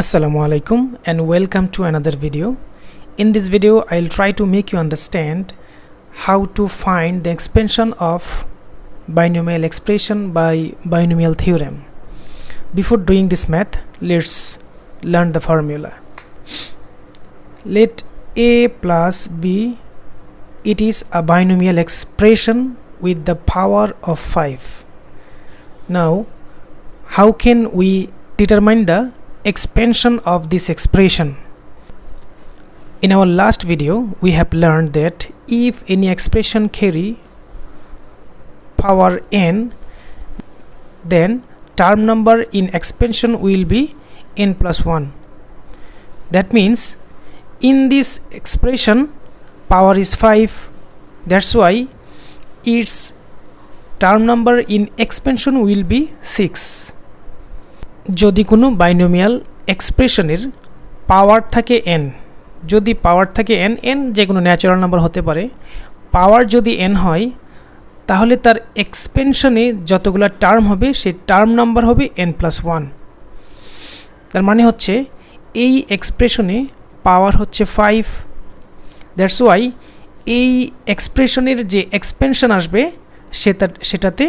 Assalamu alaikum and welcome to another video. In this video I'll try to make you understand how to find the expansion of binomial expression by binomial theorem. Before doing this math, let's learn the formula. Let a plus b, it is a binomial expression with the power of 5. Now how can we determine the expansion of this expression? In our last video we have learned that if any expression carry power n, then term number in expansion will be n plus 1. That means in this expression power is 5, that's why its term number in expansion will be 6. যদি কোনো binomial এক্সপ্রেশনের পাওয়ার থাকে n, যদি পাওয়ার থাকে n যে কোনো natural number হতে পারে, পাওয়ার যদি n হয় তাহলে তার এক্সপেনশনে যতগুলো টার্ম হবে সেই টার্ম নাম্বার হবে n প্লাস 1। তার মানে হচ্ছে এই এক্সপ্রেশনে পাওয়ার হচ্ছে 5, দ্যাটস ওয়াই এই এক্সপ্রেশনের যে এক্সপেনশন আসবে সেটাতে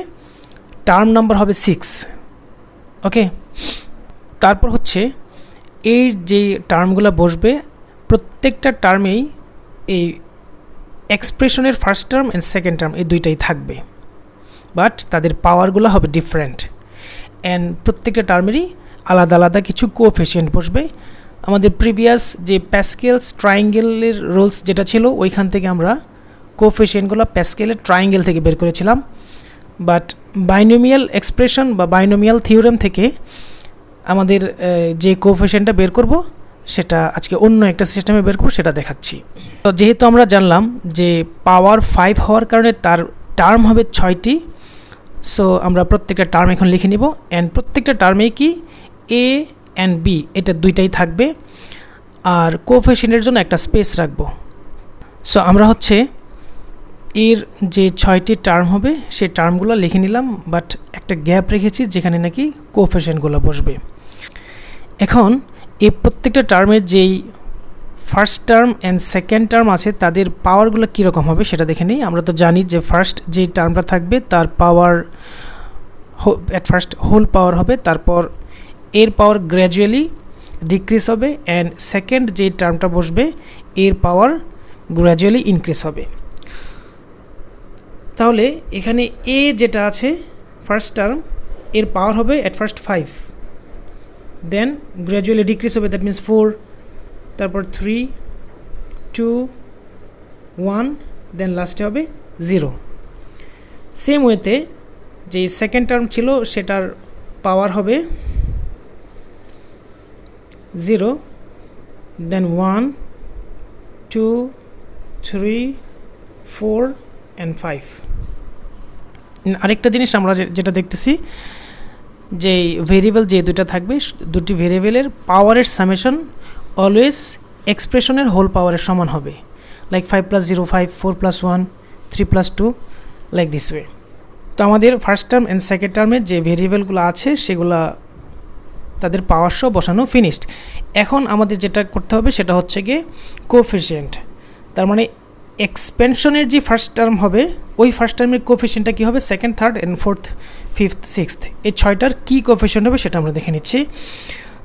টার্ম নাম্বার হবে 6। ওকে, তারপর হচ্ছে এই যে টার্মগুলো বসবে প্রত্যেকটা টার্মেই এই এক্সপ্রেশনের first term and second term এই দুইটাই থাকবে, বাট তাদের পাওয়ারগুলো হবে ডিফারেন্ট অ্যান্ড প্রত্যেকটা টার্মেরই আলাদা আলাদা কিছু কোএফিসিয়েন্ট বসবে। আমাদের প্রিভিয়াস যে প্যাসকেলস ট্রায়াঙ্গেলের রুলস যেটা ছিল ওইখান থেকে আমরা কোএফিসিয়েন্টগুলো প্যাসকেলের ট্রায়াঙ্গেল থেকে বের করেছিলাম, বাট বাইনোমিয়াল এক্সপ্রেশন বা বাইনোমিয়াল থিওরেম থেকে আমাদের যে কোএফিসিয়েন্টটা বের করব সেটা আজকে অন্য একটা সিস্টেমে বের করব, সেটা দেখাচ্ছি। তো যেহেতু আমরা জানলাম যে পাওয়ার 5 হওয়ার কারণে তার টার্ম হবে 6টি, সো আমরা প্রত্যেকটা টার্ম এখন লিখে নিব অ্যান্ড প্রত্যেকটা টার্মেই কি এ অ্যান্ড বি এটা দুইটাই থাকবে আর কোএফিসিয়েন্টের জন্য একটা স্পেস রাখব। সো আমরা হচ্ছে এর যে 6টি টার্ম হবে সেই টার্মগুলো লিখে নিলাম, বাট একটা গ্যাপ রেখেছি যেখানে নাকি কোএফিসিয়েন্টগুলো বসবে। এখন এই প্রত্যেকটা টার্মের যেই first term and second term আছে তাদের পাওয়ারগুলো কীরকম হবে সেটা দেখে নিই। আমরা তো জানি যে ফার্স্ট যে টার্মটা থাকবে তার পাওয়ার অ্যাট ফার্স্ট হোল পাওয়ার হবে, তারপর এর পাওয়ার গ্র্যাজুয়ালি ডিক্রিজ হবে অ্যান্ড সেকেন্ড যে টার্মটা বসবে এর পাওয়ার গ্র্যাজুয়ালি ইনক্রিজ হবে। তাহলে এখানে এ যেটা আছে ফার্স্ট টার্ম এর পাওয়ার হবে at first 5, then gradually decrease হবে, দ্যাট মিনস 4, তারপর 3, 2, 1, দেন লাস্টে হবে 0। সেম ওয়েতে যে সেকেন্ড টার্ম ছিল সেটার পাওয়ার হবে 0, দেন 1, 2, 3, 4 and 5। আরেকটা জিনিস আমরা যেটা দেখতেছি যে ভেরিয়েবল যে দুটো থাকবে দুটি ভেরিয়েবলের পাওয়ারের সামেশন অলওয়েজ এক্সপ্রেশনের হোল পাওয়ারের সমান হবে, লাইক 5 + 0 5, 4 + 1 3 + 2, লাইক দিস ওয়ে। তো আমাদের ফার্স্ট টার্ম অ্যান্ড সেকেন্ড টার্মের যে ভেরিয়েবলগুলো আছে সেগুলা তাদের পাওয়ার সহ বসানো ফিনিশড। এখন আমাদের যেটা করতে হবে সেটা হচ্ছে গিয়ে কোএফিসিয়েন্ট, তার মানে এক্সপেনশনের যে ফার্স্ট টার্ম হবে ওই ফার্স্ট টার্মের কোএফিসিয়েন্টটা কী হবে, second, third and fourth, fifth, sixth এই 6টার কী কোএফিসিয়েন্ট হবে সেটা আমরা দেখে নিচ্ছি।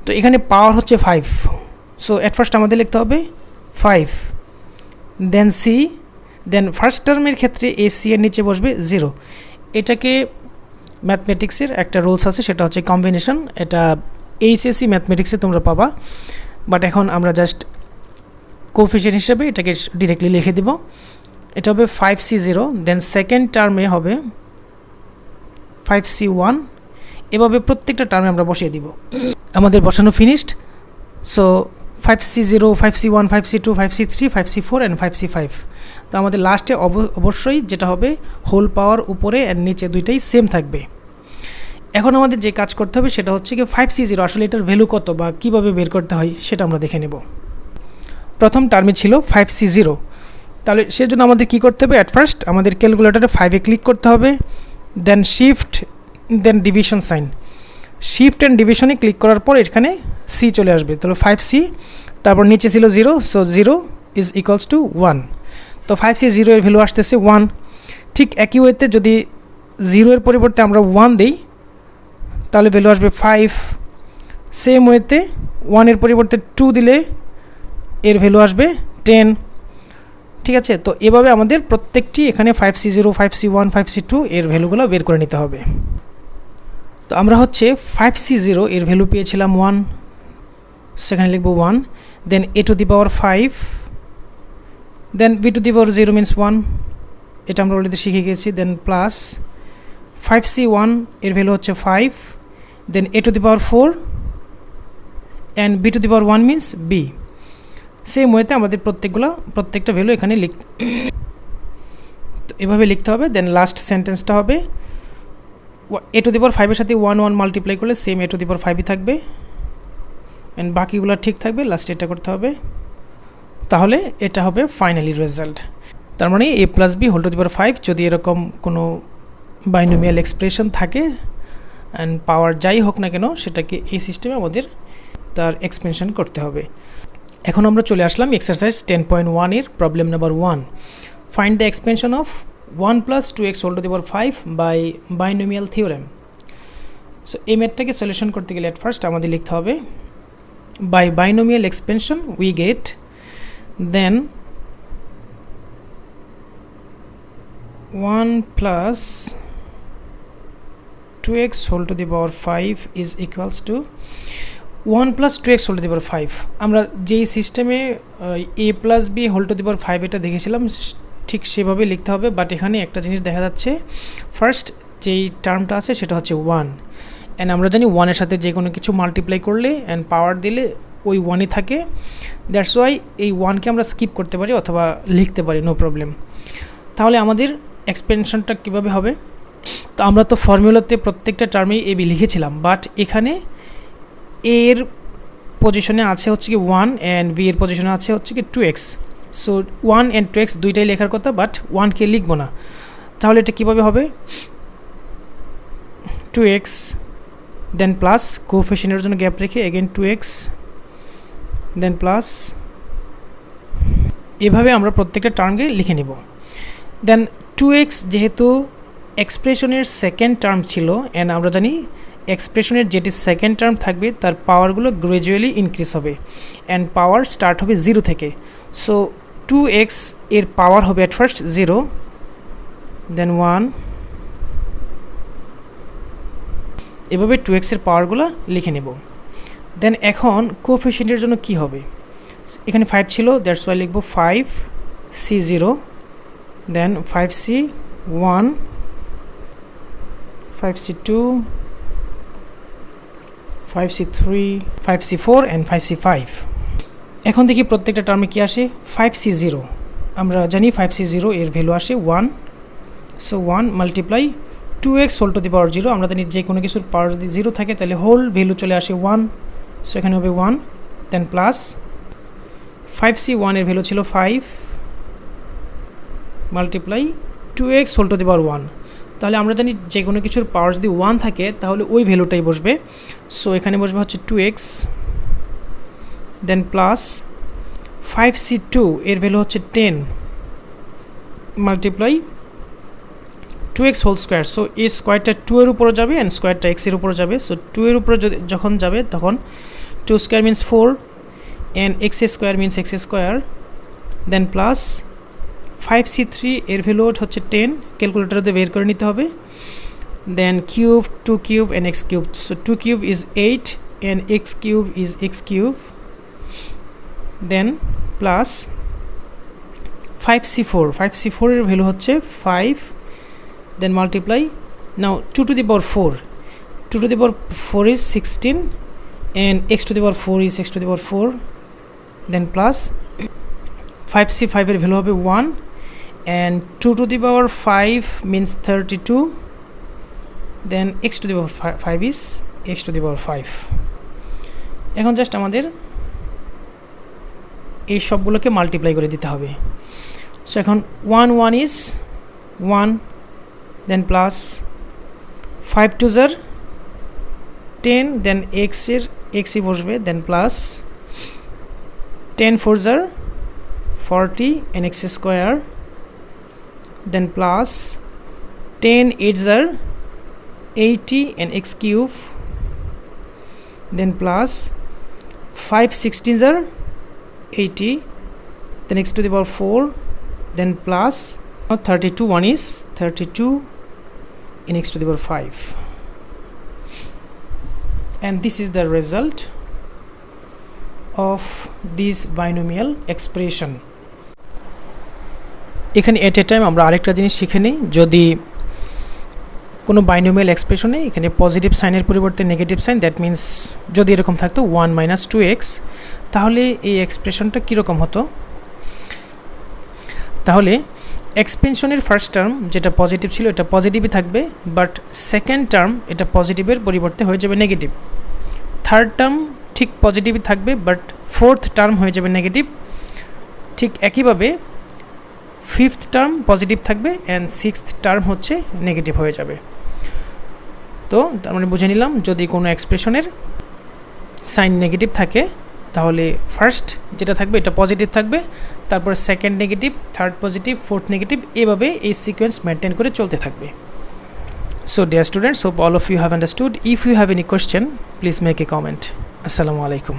তো এখানে পাওয়ার হচ্ছে 5, সো অ্যাট ফার্স্ট আমাদের লিখতে হবে 5, দেন সি, দেন ফার্স্ট টার্মের ক্ষেত্রে এ সি এর নিচে বসবে 0। এটাকে ম্যাথমেটিক্সের একটা রুলস আছে সেটা হচ্ছে কম্বিনেশন, এটা এইচএসসি ম্যাথমেটিক্সে তোমরা পাবা, বাট এখন আমরা জাস্ট কোএফিসিয়েন্ট হিসেবে এটাকে ডিরেক্টলি লিখে দিব। এটা হবে 5c0, দেন সেকেন্ড টার্মে হবে 5c1, এভাবে প্রত্যেকটা টার্মে আমরা বসিয়ে দিব। আমাদের বসানো finished. So 5c0, 5c1, 5c2, 5c3, 5c4 and 5c5। তো আমাদের লাস্টে অবশ্যই যেটা হবে হোল পাওয়ার উপরে অ্যান্ড নিচে দুইটাই সেম থাকবে। এখন আমাদের যে কাজ করতে হবে সেটা হচ্ছে কি 5c0 আসলে এটার ভ্যালু কত বা কীভাবে বের করতে হয় সেটা আমরা দেখে নেব। প্রথম টার্মে ছিল 5c0, তাহলে সেজন্য আমাদের কী করতে হবে, অ্যাট ফার্স্ট আমাদের ক্যালকুলেটরে 5-এ ক্লিক করতে হবে, then shift, then division sign. Shift and ডিভিশনে ক্লিক করার পর এখানে সি চলে আসবে, তাহলে 5c, তারপর নিচে ছিল 0, সো 0 ইজ ইকুয়ালস টু 1, তো 5c 0 এর ভ্যালু আসতেছে 1। ঠিক একই ওয়েতে যদি 0 এর পরিবর্তে আমরা 1 দিই তাহলে ভ্যালু আসবে 5। সেম ওয়েতে 1 এর পরিবর্তে 2 দিলে এর ভ্যালু আসবে 10। ঠিক আছে, তো এভাবে আমাদের প্রত্যেকটি এখানে 5c0, 5c1, 5c2 এর ভ্যালুগুলো বের করে নিতে হবে। তো আমরা হচ্ছে 5c0 এর ভ্যালু পেয়েছিলাম 1, সেখানে লিখব 1, then a to the power 5, then b to the power 0 means 1, এটা আমরা অলরেডি শিখে গেছি, দেন প্লাস 5c1 এর ভ্যালু হচ্ছে 5, দেন a to the power 4 and b to the power 1 means b। Same ওয়েতে আমাদের প্রত্যেকটা ভ্যালু এখানে তো এভাবে লিখতে হবে। দেন লাস্ট সেন্টেন্সটা হবে a টু দি পাওয়ার 5 এর সাথে 1 1 মাল্টিপ্লাই করলে সেম a টু দি পাওয়ার 5ই থাকবে অ্যান্ড বাকিগুলো ঠিক থাকবে, লাস্টে এটা করতে হবে, তাহলে এটা হবে ফাইনালি রেজাল্ট। তার মানে a plus b whole to the power 5 যদি এরকম কোনো বাইনোমিয়াল এক্সপ্রেশন থাকে অ্যান্ড পাওয়ার যাই হোক না কেন সেটাকে এই সিস্টেমে আমাদের তার এক্সপেনশন করতে হবে। এখন আমরা চলে আসলাম এক্সারসাইজ 10.1 এর problem number 1, find the expansion of 1 plus 2x whole to the power 5 by binomial theorem. So এই ম্যাথটাকে সলিউশন করতে গেলে অ্যাট ফার্স্ট আমাদের লিখতে হবে by binomial expansion we get, then 1 plus 2x whole to the power 5 is equals to 1 plus 2x whole to the power 5। আমরা যেই সিস্টেমে a plus b whole to the power 5 এটা দেখেছিলাম ঠিক সেভাবে লিখতে হবে, বাট এখানে একটা জিনিস দেখা যাচ্ছে, ফার্স্ট যেই টার্মটা আছে সেটা হচ্ছে 1, অ্যান্ড আমরা জানি 1 এর সাথে যে কোনো কিছু মাল্টিপ্লাই করলে অ্যান্ড পাওয়ার দিলে ওই 1ই থাকে, দ্যাটস ওয়াই এই 1কে আমরা স্কিপ করতে পারি অথবা লিখতে পারি, নো প্রবলেম। তাহলে আমাদের এক্সপেনশনটা কীভাবে হবে? তো আমরা তো ফর্মুলাতে প্রত্যেকটা টার্মেই a b লিখেছিলাম, বাট এখানে a এর পজিশনে আছে হচ্ছে কি 1 অ্যান্ড b এর পজিশনে আছে হচ্ছে কি 2x, সো 1 অ্যান্ড 2x দুইটাই লেখার কথা, বাট 1কে লিখবো না। তাহলে এটা কীভাবে হবে? 2x দেন প্লাস কোএফিশিয়েন্টের জন্য গ্যাপ রেখে এগেন 2x দেন প্লাস, এভাবে আমরা প্রত্যেকটা টার্মকে লিখে নিব। দেন 2x যেহেতু এক্সপ্রেশনের সেকেন্ড টার্ম ছিল অ্যান্ড আমরা জানি এক্সপ্রেশনের যেটি সেকেন্ড টার্ম থাকবে তার পাওয়ারগুলো গ্র্যাজুয়ালি ইনক্রিজ হবে অ্যান্ড পাওয়ার স্টার্ট হবে 0 থেকে, সো 2x এর পাওয়ার হবে অ্যাট ফার্স্ট 0, দেন 1, এভাবে 2x এর পাওয়ারগুলো লিখে নেব। দেন এখন কোএফিশিয়েন্টের জন্য কি হবে? এখানে 5 ছিল, দ্যাটস ওয়াই লিখব 5c0, then 5c1, 5c2, 5c3, 5c4 and 5c5। এখন দেখি প্রত্যেকটা টার্মে কি আসে। 5c0 আমরা জানি 5c0 এর ভ্যালু আসে 1, so 1 multiply 2x whole to the power 0, আমরা জানি যে কোনো কিছুর পাওয়ার যদি 0 থাকে তাহলে হোল ভ্যালু চলে আসে 1, সো এখানে হবে 1, দেন প্লাস 5c1 এর ভ্যালু ছিল 5 multiply 2x whole to the power 1, তাহলে আমরা জানি যে কোনো কিছুর পাওয়ার যদি 1 থাকে তাহলে ওই ভ্যালুটাই বসবে, সো এখানে বসবে হচ্ছে 2x, দেন প্লাস 5c2 এর ভ্যালু হচ্ছে 10 multiply 2x whole square, so এই স্কোয়ারটা 2 এর উপরে যাবে অ্যান্ড স্কোয়ারটা x এর উপরে যাবে, সো 2 এর উপরে যখন যাবে তখন 2 square means 4 and x square means x square, then plus 5c3 এর ভ্যালু হচ্ছে 10, ক্যালকুলেটরে বের করে নিতে হবে, then cube 2 cube and x cube, so 2 cube is 8 and x cube is x cube, then plus 5c4 এর ভ্যালু হচ্ছে 5, then multiply now 2 to the power 4, 2 to the power 4 is 16 and x to the power 4 is x to the power 4, then plus 5c5 এর value হবে 1 and 2 to the power 5 means 32, then x to the power 5 is x to the power 5। এখন just আমাদের এই সবগুলোকে multiply করে দিতে হবে, so এখন 1 is 1, then plus 5 2s are 10 then x এর xই বসবে, দেন plus 10 4s are 40 and x square, then plus 10 8s are 80 and x cube, then plus 5 16s are 80, then x to the power 4, then plus 32 1 is 32 and x to the power 5, and this is the result of this binomial expression. এখানে এট এ time আমরা আরেকটা জিনিস শিখে নিই, যদি কোনো binomial এক্সপ্রেশনে এখানে পজিটিভ সাইনের পরিবর্তে নেগেটিভ সাইন, দ্যাট মিন্স যদি এরকম থাকতো 1 - 2x, তাহলে এই এক্সপ্রেশনটা কীরকম হতো? তাহলে এক্সপেনশনের ফার্স্ট টার্ম যেটা পজিটিভ ছিল এটা পজিটিভই থাকবে, বাট সেকেন্ড টার্ম এটা পজিটিভের পরিবর্তে হয়ে যাবে নেগেটিভ। থার্ড টার্ম ঠিক পজিটিভই থাকবে, বাট ফোর্থ টার্ম হয়ে যাবে নেগেটিভ। ঠিক একইভাবে ফিফথ টার্ম পজিটিভ থাকবে অ্যান্ড সিক্সথ টার্ম হচ্ছে নেগেটিভ হয়ে যাবে। তো তার মানে বুঝে নিলাম, যদি কোনো এক্সপ্রেশনের সাইন নেগেটিভ থাকে তাহলে ফার্স্ট যেটা থাকবে এটা পজিটিভ থাকবে, তারপর second negative, third positive, fourth negative, এভাবে এই সিকোয়েন্স মেনটেন করে চলতে থাকবে। So dear students, hope all of you have understood. If you have any question, please make a comment. Assalamu alaikum.